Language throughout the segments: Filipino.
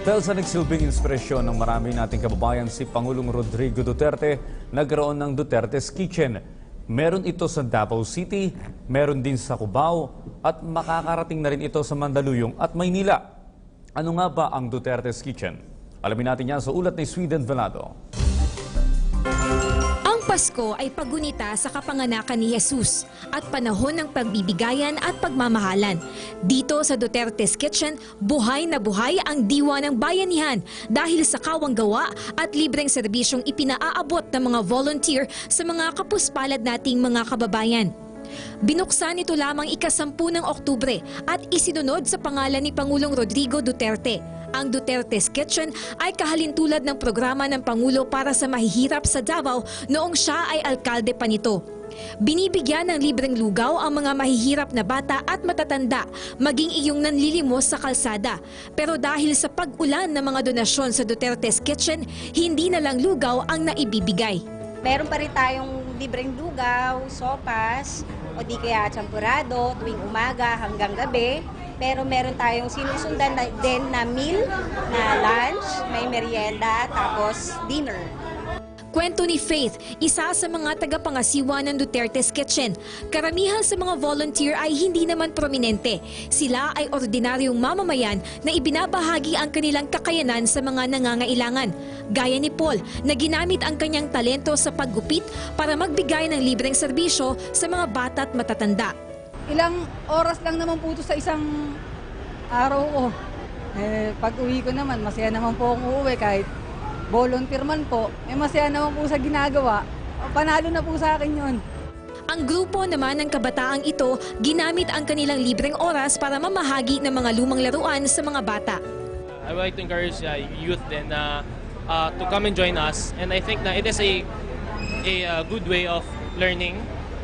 Dahil sa nagsilbing inspirasyon ng marami nating kababayan si Pangulong Rodrigo Duterte, nagkaroon ng Duterte's Kitchen. Meron ito sa Davao City, meron din sa Cubao, at makakarating na rin ito sa Mandaluyong at Maynila. Ano nga ba ang Duterte's Kitchen? Alamin natin yan sa ulat ni Sweden Velado. Pasko ay paggunita sa kapanganakan ni Jesus at panahon ng pagbibigayan at pagmamahalan. Dito sa Duterte's Kitchen, buhay na buhay ang diwa ng bayanihan dahil sa kawang gawa at libreng serbisyong ipinaaabot ng mga volunteer sa mga kapuspalad nating mga kababayan. Binuksan ito lamang ika-10 ng Oktubre at isinunod sa pangalan ni Pangulong Rodrigo Duterte. Ang Duterte's Kitchen ay kahalintulad ng programa ng Pangulo para sa mahihirap sa Davao noong siya ay alkalde pa nito. Binibigyan ng libreng lugaw ang mga mahihirap na bata at matatanda, maging iyong nanlilimos sa kalsada. Pero dahil sa pag-ulan ng mga donasyon sa Duterte's Kitchen, hindi na lang lugaw ang naibibigay. Meron pa rin tayong libreng lugaw, sopas, o di kaya champurado tuwing umaga hanggang gabi. Pero meron tayong sinusundan din na meal, na lunch, may merienda, tapos dinner. Kwento ni Faith, isa sa mga tagapangasiwa ng Duterte's Kitchen. Karamihan sa mga volunteer ay hindi naman prominente. Sila ay ordinaryong mamamayan na ibinabahagi ang kanilang kakayanan sa mga nangangailangan. Gaya ni Paul, na ginamit ang kanyang talento sa paggupit para magbigay ng libreng serbisyo sa mga bata at matatanda. Ilang oras lang naman po ito sa isang araw ko. Pag uwi ko naman, masaya naman po akong uuwi kahit volunteer man po. Masaya naman po sa ginagawa. Panalo na po sa akin yun. Ang grupo naman ng kabataang ito, ginamit ang kanilang libreng oras para mamahagi ng mga lumang laruan sa mga bata. I would like to encourage youth then to come and join us. And I think that it is a good way of learning.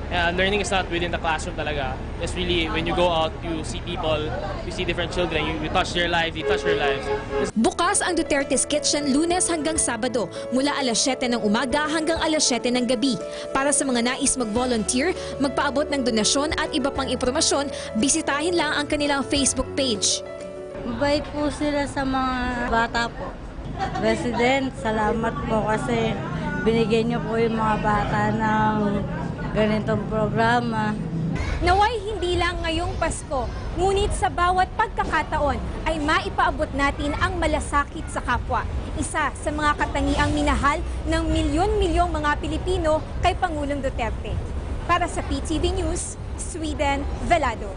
Learning is not within the classroom talaga. It's really when you go out, you see people, you see different children, you touch their lives, you touch their lives. Bukas ang Duterte's Kitchen Lunes hanggang Sabado mula alas 7 ng umaga hanggang alas 7 ng gabi. Para sa mga nais mag-volunteer, magpaabot ng donasyon at iba pang impormasyon, bisitahin lang ang kanilang Facebook page. Mabait po sila sa mga bata po. President, salamat po kasi binigyan niyo po yung mga bata ng ganitong programa. Naway hindi lang ngayong Pasko, ngunit sa bawat pagkakataon ay maipaabot natin ang malasakit sa kapwa. Isa sa mga katangiang minahal ng milyon-milyong mga Pilipino kay Pangulong Duterte. Para sa PTV News, Sweden Velado.